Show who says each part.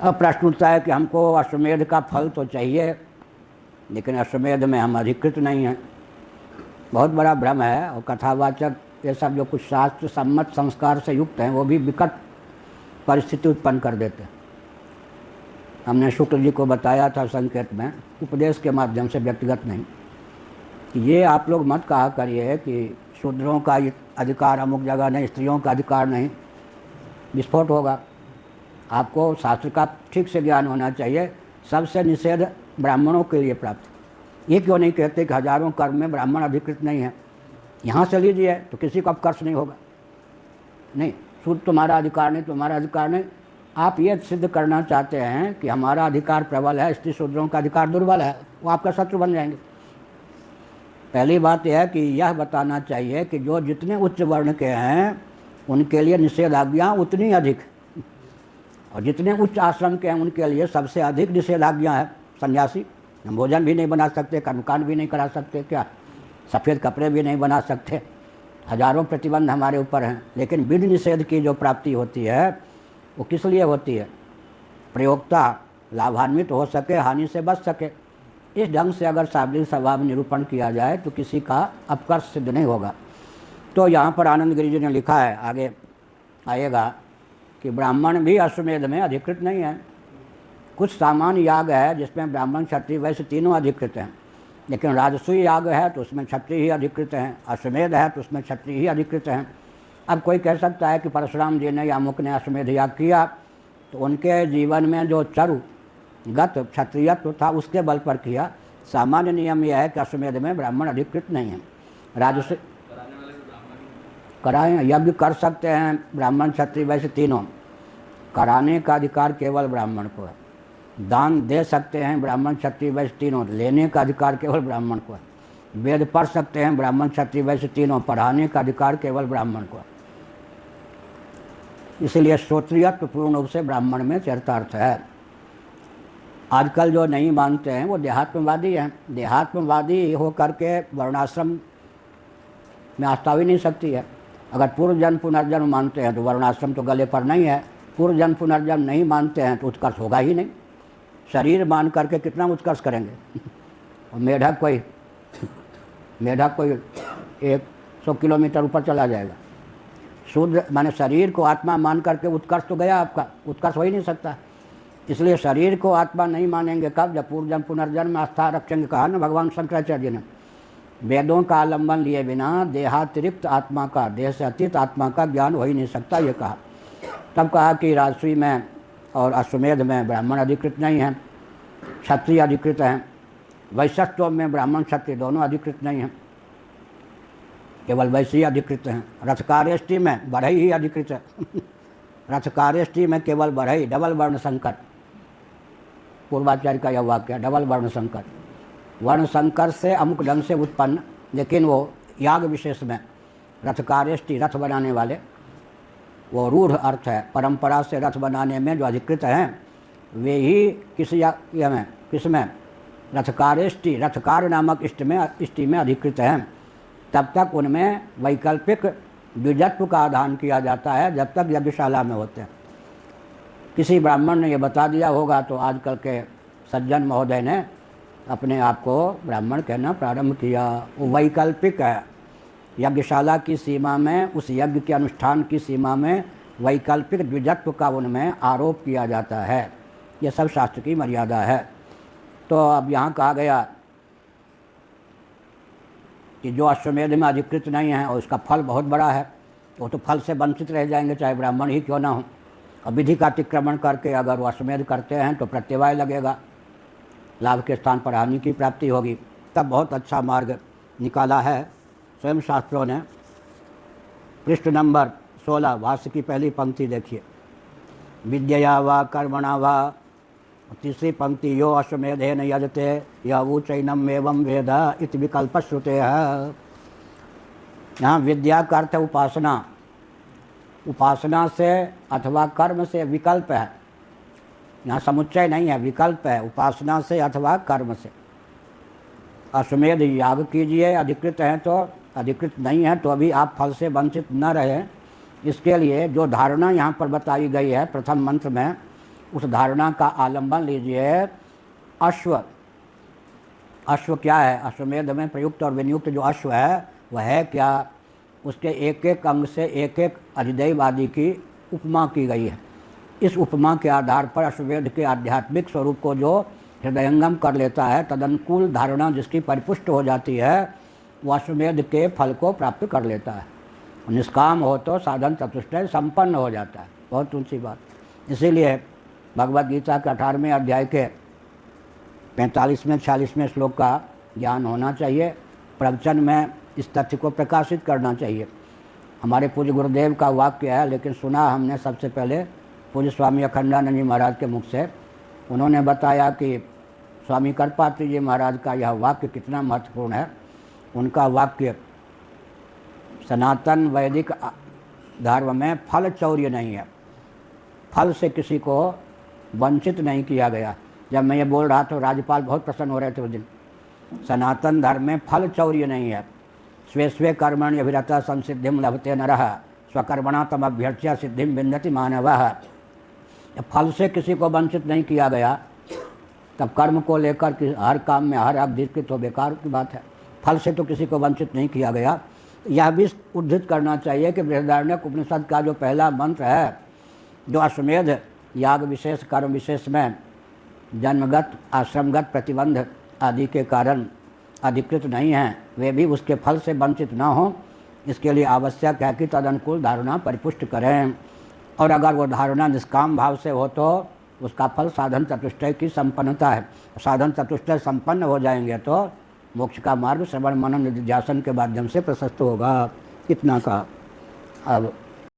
Speaker 1: अब प्रश्न उठता है कि हमको अश्वमेध का फल तो चाहिए, लेकिन अश्वमेध में हम अधिकृत नहीं हैं। बहुत बड़ा भ्रम है। और कथावाचक ये सब जो कुछ शास्त्र सम्मत संस्कार से युक्त हैं, वो भी विकट परिस्थिति उत्पन्न कर देते हैं। हमने शुक्ल जी को बताया था संकेत में, उपदेश के माध्यम से, व्यक्तिगत नहीं, कि ये आप लोग मत कहा करिए कि शूद्रों का अधिकार अमुक जगह नहीं, स्त्रियों का अधिकार नहीं, विस्फोट होगा। आपको शास्त्र का ठीक से ज्ञान होना चाहिए। सबसे निषेध ब्राह्मणों के लिए प्राप्त। ये क्यों नहीं कहते कि हजारों कर्म में ब्राह्मण अधिकृत नहीं है? यहाँ से लीजिए तो किसी को अपकर्ष नहीं होगा। नहीं, शुद्ध तुम्हारा अधिकार नहीं, तुम्हारा अधिकार नहीं। आप ये सिद्ध करना चाहते हैं कि हमारा अधिकार प्रबल है, स्त्री शूद्रों का अधिकार दुर्बल है, वो आपका शत्रु बन जाएंगे। पहली बात यह है कि यह बताना चाहिए कि जो जितने उच्च वर्ण के हैं उनके लिए निषेधाज्ञा उतनी अधिक, और जितने उच्च आश्रम के हैं उनके लिए सबसे अधिक निषेधाज्ञा है। सन्यासी हम भोजन भी नहीं बना सकते, कर्मकांड भी नहीं करा सकते, क्या सफ़ेद कपड़े भी नहीं बना सकते, हजारों प्रतिबंध हमारे ऊपर हैं। लेकिन विधि निषेध की जो प्राप्ति होती है वो किस लिए होती है? प्रयोक्ता लाभान्वित हो सके, हानि से बच सके। इस ढंग से अगर शाब्दिक स्वभाव निरूपण किया जाए तो किसी का अपकर्ष सिद्ध नहीं होगा। तो यहाँ पर आनंद गिरि जी ने लिखा है, आगे आएगा, कि ब्राह्मण भी अश्वमेध में अधिकृत नहीं है। कुछ सामान्य याग है जिसमें ब्राह्मण क्षत्रिय वैश्य तीनों अधिकृत हैं, लेकिन राजसूय याग है तो उसमें क्षत्रिय ही अधिकृत हैं, अश्वमेध है तो उसमें क्षत्रिय ही अधिकृत हैं। अब कोई कह सकता है कि परशुराम जी ने या अमुक ने अश्वमेध याग किया तो उनके जीवन में जो चरुगत क्षत्रियत्व था उसके बल पर किया। सामान्य नियम यह है कि अश्वमेध में ब्राह्मण अधिकृत नहीं है। राजसूय कराएं, यज्ञ कर सकते हैं ब्राह्मण क्षत्रिय वैश्य तीनों, कराने का अधिकार केवल ब्राह्मण को है। दान दे सकते हैं ब्राह्मण क्षत्रिय वैश्य तीनों, लेने का अधिकार केवल ब्राह्मण को है। वेद पढ़ सकते हैं ब्राह्मण क्षत्रिय वैश्य तीनों, पढ़ाने का अधिकार केवल ब्राह्मण को है। इसलिए श्रोत्रियत्व पूर्ण रूप से ब्राह्मण में चरितार्थ है। आजकल जो नहीं मानते हैं वो देहात्मवादी हैं। देहात्मवादी हो करके वर्णाश्रम में आस्था ही नहीं सकती है। अगर पूर्व जन्म पुनर्जन्म मानते हैं तो वर्णाश्रम तो गले पर नहीं है। पूर्व जन्म पुनर्जन्म नहीं मानते हैं तो उत्कर्ष होगा ही नहीं। शरीर मान करके कितना उत्कर्ष करेंगे? और मेढक कोई 100 किलोमीटर ऊपर चला जाएगा। शुद्ध माने शरीर को आत्मा मान करके उत्कर्ष तो गया आपका, उत्कर्ष हो ही नहीं सकता। इसलिए शरीर को आत्मा नहीं मानेंगे कब? जब पूर्व जन्म पुनर्जन्म में आस्था रखेंगे। कहा ना भगवान शंकराचार्य ने, वेदों का आलम्बन लिए बिना देहातिरिक्त आत्मा का, देह से अतीत आत्मा का ज्ञान हो ही नहीं सकता, ये कहा। तब कहा कि राजसूय में और अश्वमेध में ब्राह्मण अधिकृत नहीं हैं, क्षत्रिय अधिकृत हैं। वैश्यत्व में ब्राह्मण क्षत्रिय दोनों अधिकृत नहीं हैं, केवल वैश्य ही अधिकृत हैं। रथकार्यष्टि में बढ़ई ही अधिकृत है। रथकार्यष्टि में केवल बढ़ई, डबल वर्ण संकर। पूर्वाचार्य का यह वाक्य, डबल वर्ण संकर। वर्ण संकर से अमुक ढंग से उत्पन्न, लेकिन वो याग विशेष में रथकार्यष्टि, रथ बनाने वाले, वो रूढ़ अर्थ है। परंपरा से रथ बनाने में जो अधिकृत हैं वे ही किसमें रथकार्यष्टि, रथकार नामक इष्टि में अधिकृत हैं। तब तक उनमें वैकल्पिक द्विजत्व का आधान किया जाता है जब तक यज्ञशाला में होते हैं। किसी ब्राह्मण ने यह बता दिया होगा तो आजकल के सज्जन महोदय ने अपने आप को ब्राह्मण कहना प्रारंभ किया। वो वैकल्पिक है। यज्ञशाला की सीमा में, उस यज्ञ के अनुष्ठान की सीमा में वैकल्पिक द्विजत्व का उनमें आरोप किया जाता है। ये सब शास्त्र की मर्यादा है। तो अब यहाँ कहा गया कि जो अश्वमेध में अधिकृत नहीं है और उसका फल बहुत बड़ा है, वो तो फल से वंचित रह जाएंगे चाहे ब्राह्मण ही क्यों ना हो। और विधि का अतिक्रमण करके अगर वो अश्वमेध करते हैं तो प्रत्यवाय लगेगा, लाभ के स्थान पर हानि की प्राप्ति होगी। तब बहुत अच्छा मार्ग निकाला है स्वयं शास्त्रों ने। पृष्ठ नंबर 16 भाष्य की पहली पंक्ति देखिए। विद्यया वा कर्मणा वा, तीसरी पंक्ति यो अश्वमेधेन यजते यवुचैनम एवं वेद इति विकल्प श्रुते है। यहाँ विद्या का अर्थ उपासना, उपासना से अथवा कर्म से विकल्प है। यहाँ समुच्चय नहीं है, विकल्प है, उपासना से अथवा कर्म से। अश्वमेध याग कीजिए, अधिकृत हैं तो, अधिकृत नहीं है तो अभी आप फल से वंचित न रहें, इसके लिए जो धारणा यहाँ पर बताई गई है प्रथम मंत्र में उस धारणा का आलंबन लीजिए। अश्व, अश्व क्या है? अश्वमेध में प्रयुक्त और विनियुक्त जो अश्व है वह है क्या? उसके एक एक अंग से एक एक अधिदैवादी की उपमा की गई है। इस उपमा के आधार पर अश्वमेध के आध्यात्मिक स्वरूप को जो हृदयंगम कर लेता है, तदनुकूल धारणा जिसकी परिपुष्ट हो जाती है, वह अश्वमेध के फल को प्राप्त कर लेता है। निष्काम हो तो साधन चतुष्टय संपन्न हो जाता है। बहुत ऊंची बात। इसीलिए भगवद गीता के 18वें अध्याय के 45वें 46वें श्लोक का ज्ञान होना चाहिए। प्रवचन में इस तथ्य को प्रकाशित करना चाहिए। हमारे पूज्य गुरुदेव का वाक्य है, लेकिन सुना हमने सबसे पहले पूज्य स्वामी अखंडानंद जी महाराज के मुख से। उन्होंने बताया कि स्वामी करपात्री जी महाराज का यह वाक्य कितना महत्वपूर्ण है। उनका वाक्य, सनातन वैदिक धर्म में फल चौर्य नहीं है, फल से किसी को वंचित नहीं किया गया। जब मैं ये बोल रहा था राज्यपाल बहुत प्रसन्न हो रहे थे उस दिन। सनातन धर्म में फल चौर्य नहीं है। स्वे स्वे कर्मण्य अभिरता संसिद्धिम लभते नरः स्वकर्मणा तम अभ्यर्च्य सिद्धिम विन्दति मानवः। फल से किसी को वंचित नहीं किया गया, तब कर्म को लेकर कि हर काम में हर अभ्यर्थित तो बेकार की बात है। फल से तो किसी को वंचित नहीं किया गया। यह भी उद्धृत करना चाहिए कि बृहदारण्यक उपनिषद का जो पहला मंत्र है, जो अश्वमेध याग विशेष कर्म विशेष में जन्मगत आश्रमगत प्रतिबंध आदि के कारण अधिकृत नहीं हैं, वे भी उसके फल से वंचित न हों, इसके लिए आवश्यक है कि तदनुकूल धारणा परिपुष्ट करें। और अगर वो धारणा निष्काम भाव से हो तो उसका फल साधन चतुष्टय की संपन्नता है। साधन चतुष्टय संपन्न हो जाएंगे तो मोक्ष का मार्ग श्रवण मनन निधिध्यासन के माध्यम से प्रशस्त होगा। इतना का अब